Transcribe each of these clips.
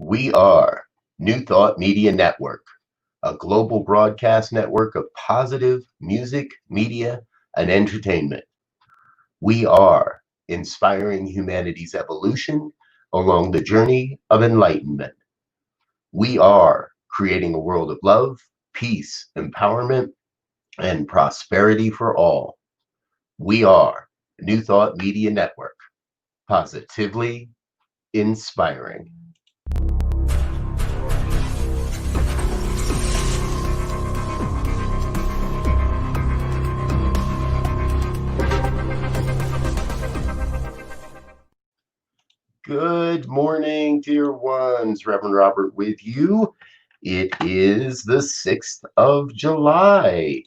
We are New Thought Media Network, a global broadcast network of positive music, media, and entertainment. We are inspiring humanity's evolution along the journey of enlightenment. We are creating a world of love, peace, empowerment, and prosperity for all. We are New Thought Media Network, positively inspiring. Good morning, dear ones. Reverend Robert with you. It is the 6th of July,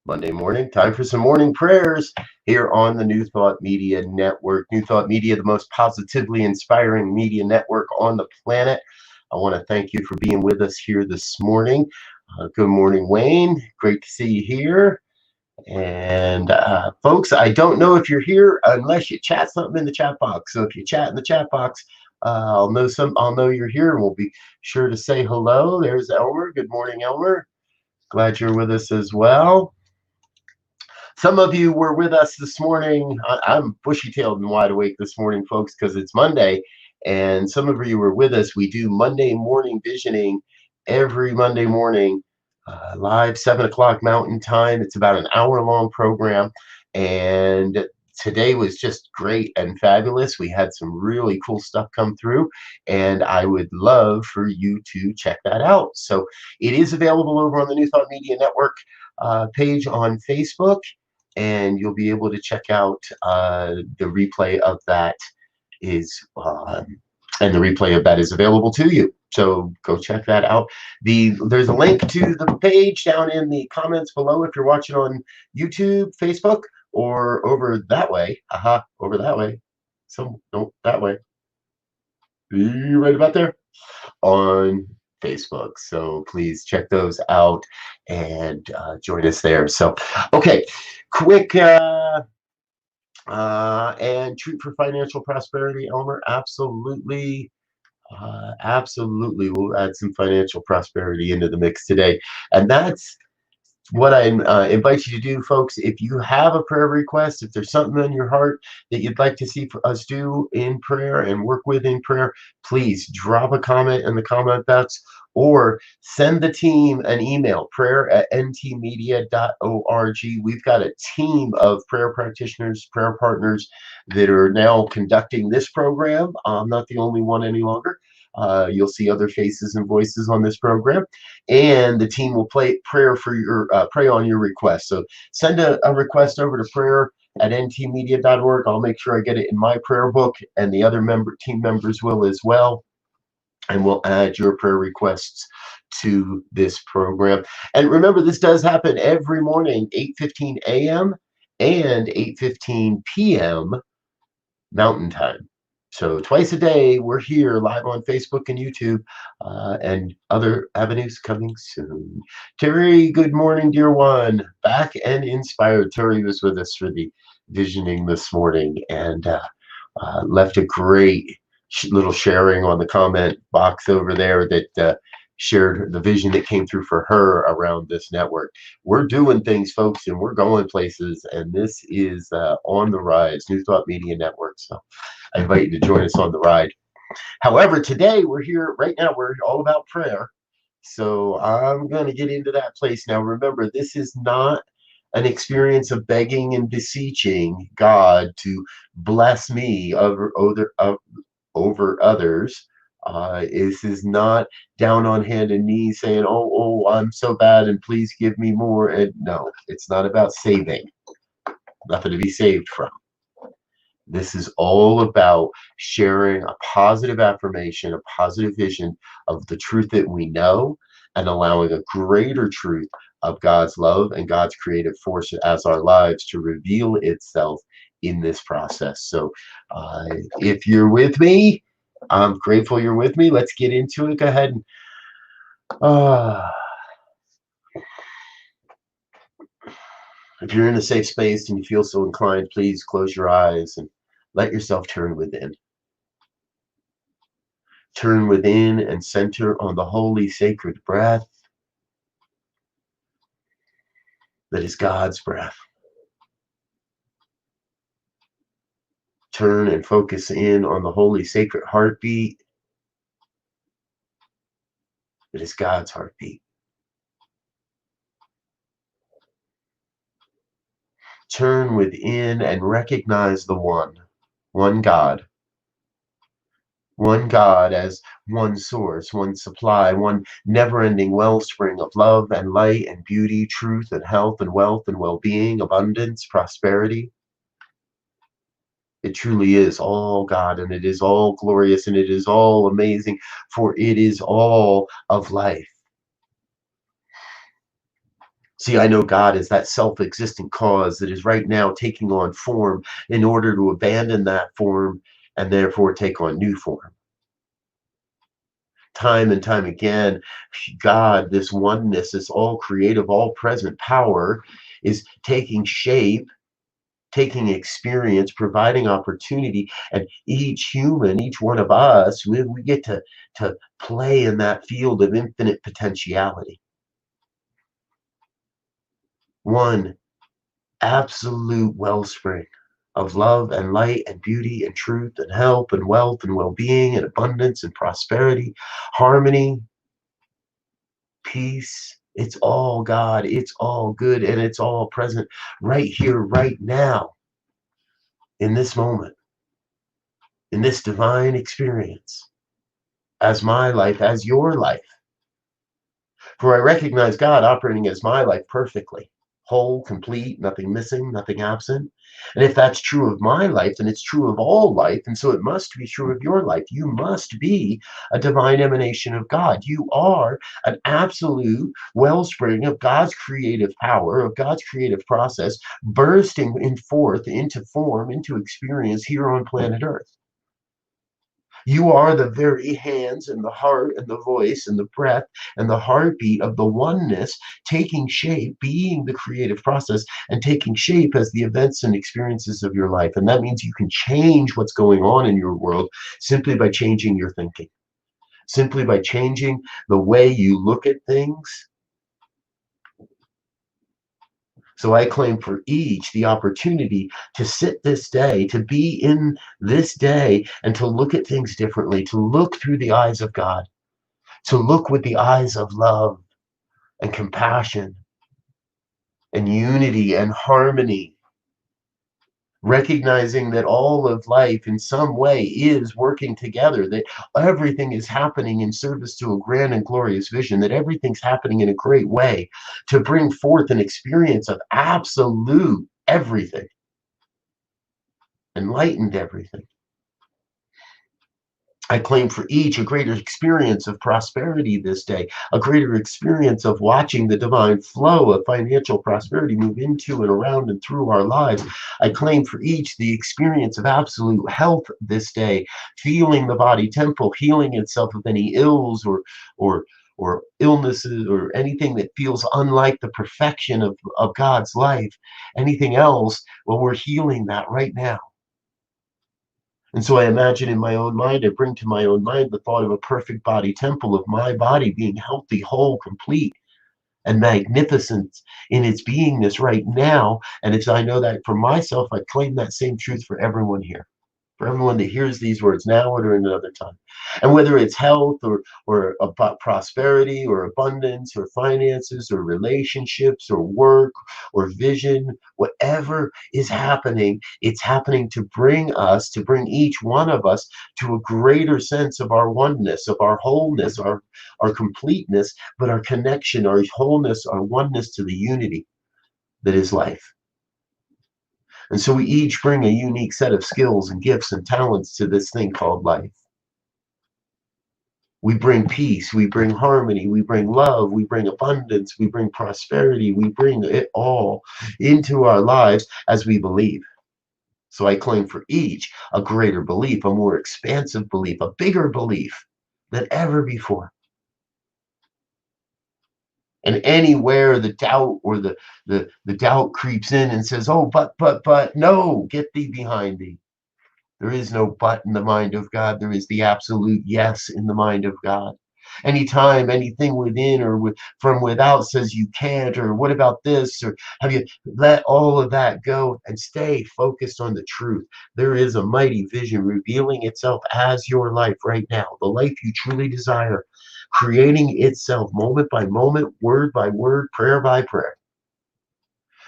Monday morning. Time for some morning prayers here on the New Thought Media Network. New Thought Media, the most positively inspiring media network on the planet. I want to thank you for being with us here this morning. Good morning, Wayne. Great to see you here. And folks, I don't know if you're here unless you chat something in the chat box. So if you chat in the chat box, I'll know you're here, and we'll be sure to say hello. There's Elmer. Good morning, Elmer. Glad you're with us as well. Some of you were with us this morning. I'm bushy-tailed and wide awake this morning, folks, because it's Monday, and some of you were with us. We do Monday morning visioning every Monday morning. Live 7 o'clock Mountain Time. It's about an hour-long program, and today was just great and fabulous. We had some really cool stuff come through, and I would love for you to check that out. So it is available over on the New Thought Media Network page on Facebook, and you'll be able to check out the replay of that and the replay of that is available to you. So go check that out. There's a link to the page down in the comments below if you're watching on YouTube, Facebook, or over that way. Over that way. No, that way. You right about there? On Facebook. So please check those out and join us there. So, okay, quick and treat for financial prosperity, Elmer. Absolutely. Absolutely, we'll add some financial prosperity into the mix today. And that's what I invite you to do, folks. If you have a prayer request, if there's something on your heart that you'd like to see us do in prayer and work with in prayer, please drop a comment in the comment box or send the team an email, prayer@ntmedia.org. We've got a team of prayer practitioners, prayer partners that are now conducting this program. I'm not the only one any longer. You'll see other faces and voices on this program, and the team will pray on your request. So send a request over to prayer@ntmedia.org. I'll make sure I get it in my prayer book, and the other team members will as well. And we'll add your prayer requests to this program. And remember, this does happen every morning, 8:15 a.m. and 8:15 p.m. Mountain Time. So twice a day, we're here live on Facebook and YouTube, and other avenues coming soon. Terry, good morning, dear one. Back and inspired. Terry was with us for the visioning this morning and left a great little sharing on the comment box over there that shared the vision that came through for her around this network. We're doing things, folks, and we're going places, and this is on the rise, New Thought Media Network. So I invite you to join us on the ride. However, today we're here, right now, we're all about prayer. So I'm going to get into that place now. Remember, this is not an experience of begging and beseeching God to bless me over others. This is not down on hand and knees saying, oh, I'm so bad and please give me more. And no, it's not about saving. Nothing to be saved from. This is all about sharing a positive affirmation, a positive vision of the truth that we know, and allowing a greater truth of God's love and God's creative force as our lives to reveal itself in this process. So if you're with me, I'm grateful you're with me. Let's get into it. Go ahead and if you're in a safe space and you feel so inclined, please close your eyes and let yourself turn within. Turn within and center on the holy sacred breath that is God's breath. Turn and focus in on the holy sacred heartbeat that is God's heartbeat. Turn within and recognize the one God. One God as one source, one supply, one never-ending wellspring of love and light and beauty, truth and health and wealth and well-being, abundance, prosperity. It truly is all God, and it is all glorious, and it is all amazing, for it is all of life. See, I know God is that self-existent cause that is right now taking on form in order to abandon that form and therefore take on new form. Time and time again, God, this oneness, this all creative, all present power is taking shape, taking experience, providing opportunity, and each human, each one of us, we get to play in that field of infinite potentiality. One absolute wellspring of love and light and beauty and truth and help and wealth and well-being and abundance and prosperity, harmony, peace. It's all God, it's all good, and it's all present right here, right now, in this moment, in this divine experience, as my life, as your life. For I recognize God operating as my life perfectly, whole, complete, nothing missing, nothing absent. And if that's true of my life, then it's true of all life. And so it must be true of your life. You must be a divine emanation of God. You are an absolute wellspring of God's creative power, of God's creative process, bursting in forth into form, into experience here on planet Earth. You are the very hands and the heart and the voice and the breath and the heartbeat of the oneness taking shape, being the creative process and taking shape as the events and experiences of your life. And that means you can change what's going on in your world simply by changing your thinking, simply by changing the way you look at things. So I claim for each the opportunity to sit this day, to be in this day, and to look at things differently, to look through the eyes of God, to look with the eyes of love and compassion and unity and harmony, recognizing that all of life in some way is working together, that everything is happening in service to a grand and glorious vision, that everything's happening in a great way to bring forth an experience of absolute everything, enlightened everything. I claim for each a greater experience of prosperity this day, a greater experience of watching the divine flow of financial prosperity move into and around and through our lives. I claim for each the experience of absolute health this day, feeling the body temple, healing itself of any ills or or illnesses or anything that feels unlike the perfection of God's life. Anything else, well, we're healing that right now. And so I imagine in my own mind, I bring to my own mind the thought of a perfect body temple of my body being healthy, whole, complete, and magnificent in its beingness right now. And it's, I know that for myself, I claim that same truth for everyone here, for everyone that hears these words now or at another time. And whether it's health or about prosperity or abundance or finances or relationships or work or vision, whatever is happening, it's happening to bring us, to bring each one of us to a greater sense of our oneness, of our wholeness, our completeness, but our connection, our wholeness, our oneness to the unity that is life. And so we each bring a unique set of skills and gifts and talents to this thing called life. We bring peace, we bring harmony, we bring love, we bring abundance, we bring prosperity, we bring it all into our lives as we believe. So I claim for each a greater belief, a more expansive belief, a bigger belief than ever before. And anywhere the doubt or the doubt creeps in and says, oh, but, no, get thee behind thee. There is no but in the mind of God. There is the absolute yes in the mind of God. Anytime anything within or from without says you can't, or what about this, or have you, let all of that go and stay focused on the truth. There is a mighty vision revealing itself as your life right now, the life you truly desire, creating itself moment by moment, word by word, prayer by prayer.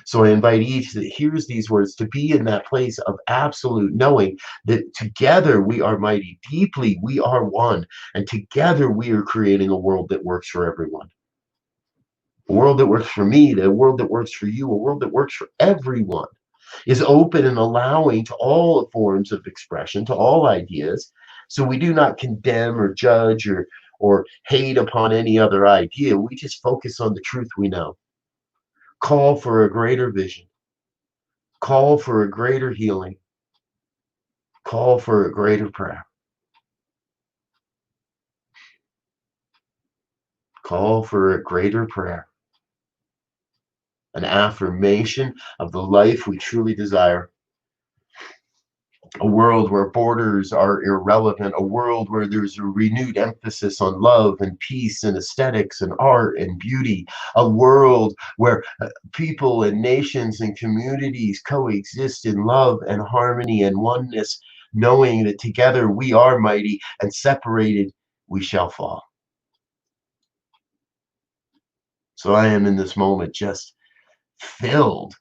So I invite each that hears these words to be in that place of absolute knowing that together we are mighty, deeply we are one, and together we are creating a world that works for everyone. A world that works for me, a world that works for you, a world that works for everyone, is open and allowing to all forms of expression, to all ideas. So we do not condemn or judge or hate upon any other idea. We just focus on the truth we know. Call for a greater vision. Call for a greater healing. Call for a greater prayer. Call for a greater prayer. An affirmation of the life we truly desire. A world where borders are irrelevant. A world where there's a renewed emphasis on love and peace and aesthetics and art and beauty. A world where people and nations and communities coexist in love and harmony and oneness, knowing that together we are mighty and separated we shall fall. So I am in this moment just filled,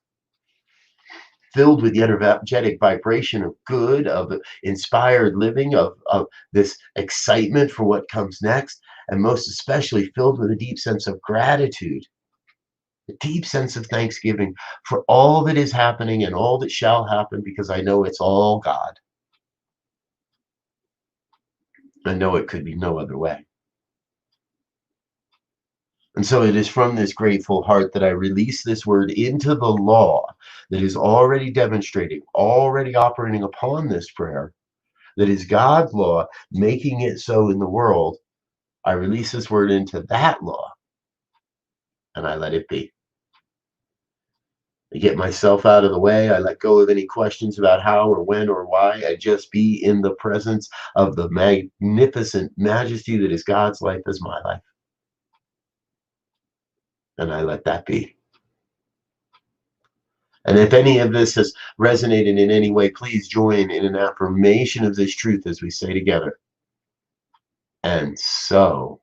filled with the energetic vibration of good, of inspired living, of this excitement for what comes next, and most especially filled with a deep sense of gratitude, a deep sense of thanksgiving for all that is happening and all that shall happen, because I know it's all God. I know it could be no other way. And so it is from this grateful heart that I release this word into the law that is already demonstrating, already operating upon this prayer, that is God's law, making it so in the world. I release this word into that law and I let it be. I get myself out of the way. I let go of any questions about how or when or why. I just be in the presence of the magnificent majesty that is God's life as my life. And I let that be. And if any of this has resonated in any way, please join in an affirmation of this truth as we say together. And so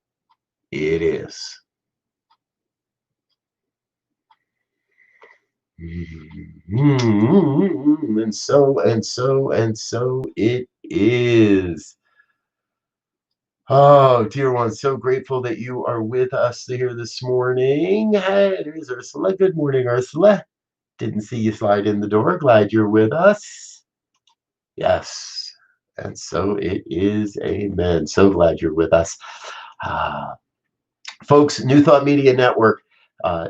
it is. And so, and so, and so it is. Oh, dear one, so grateful that you are with us here this morning. Hey, there's Ursula. Good morning, Ursula. Didn't see you slide in the door. Glad you're with us. Yes. And so it is. Amen. So glad you're with us. Ah, folks, New Thought Media Network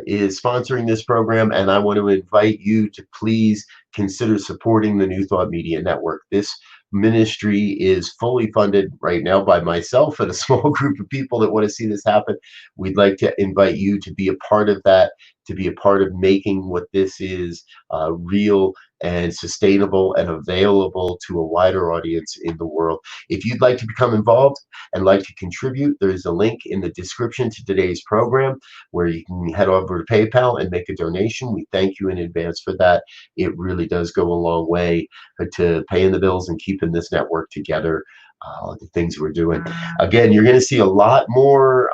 is sponsoring this program, and I want to invite you to please consider supporting the New Thought Media Network. This ministry is fully funded right now by myself and a small group of people that want to see this happen. We'd like to invite you to be a part of that, to be a part of making what this is real and sustainable and available to a wider audience in the world. If you'd like to become involved and like to contribute, there is a link in the description to today's program where you can head over to PayPal and make a donation. We thank you in advance for that. It really does go a long way to paying the bills and keeping this network together. The things we're doing. Again, you're going to see a lot more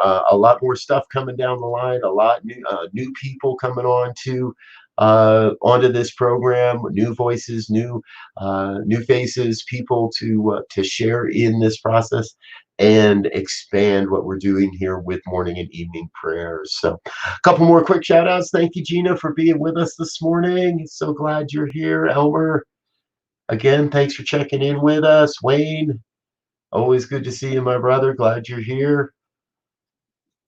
stuff coming down the line. A lot new people coming on to onto this program. New voices, new faces, people to share in this process and expand what we're doing here with morning and evening prayers. So a couple more quick shout outs. Thank you, Gina, for being with us this morning. So glad you're here. Elmer, again, thanks for checking in with us. Wayne, always good to see you, my brother. Glad you're here.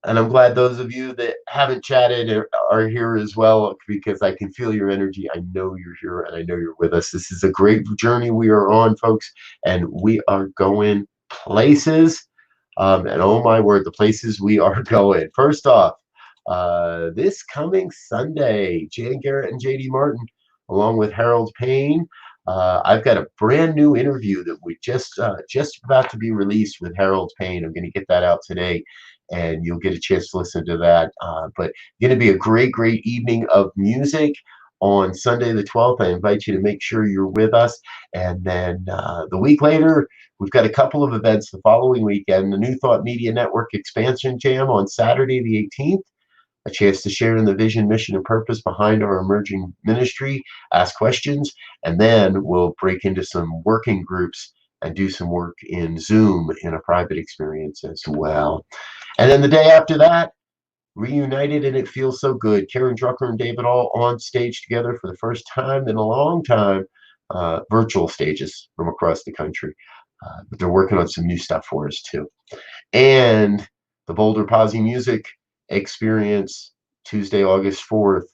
And I'm glad those of you that haven't chatted are here as well, because I can feel your energy. I know you're here and I know you're with us. This is a great journey we are on, folks, and we are going places. And oh my word, the places we are going. First off, this coming Sunday, Jan Garrett and JD Martin, along with Harold Payne, I've got a brand new interview that we just about to be released with Harold Payne. I'm going to get that out today, and you'll get a chance to listen to that. But going to be a great evening of music on Sunday the 12th. I invite you to make sure you're with us. And then the week later, we've got a couple of events the following weekend. The New Thought Media Network Expansion Jam on Saturday the 18th, a chance to share in the vision, mission, and purpose behind our emerging ministry, ask questions, and then we'll break into some working groups and do some work in Zoom in a private experience as well. And then the day after that, reunited, and it feels so good. Karen Drucker and David all on stage together for the first time in a long time, virtual stages from across the country. But they're working on some new stuff for us too. And the Boulder Posse Music Experience, Tuesday, August 4th,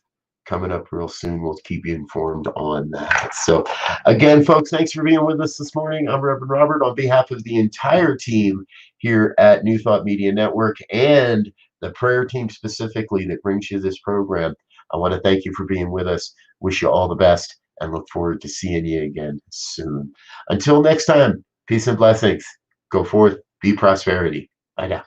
coming up real soon. We'll keep you informed on that. So, again, folks, thanks for being with us this morning. I'm Reverend Robert. On behalf of the entire team here at New Thought Media Network and the prayer team specifically that brings you this program, I want to thank you for being with us. Wish you all the best and look forward to seeing you again soon. Until next time, peace and blessings. Go forth, be prosperity. Bye now.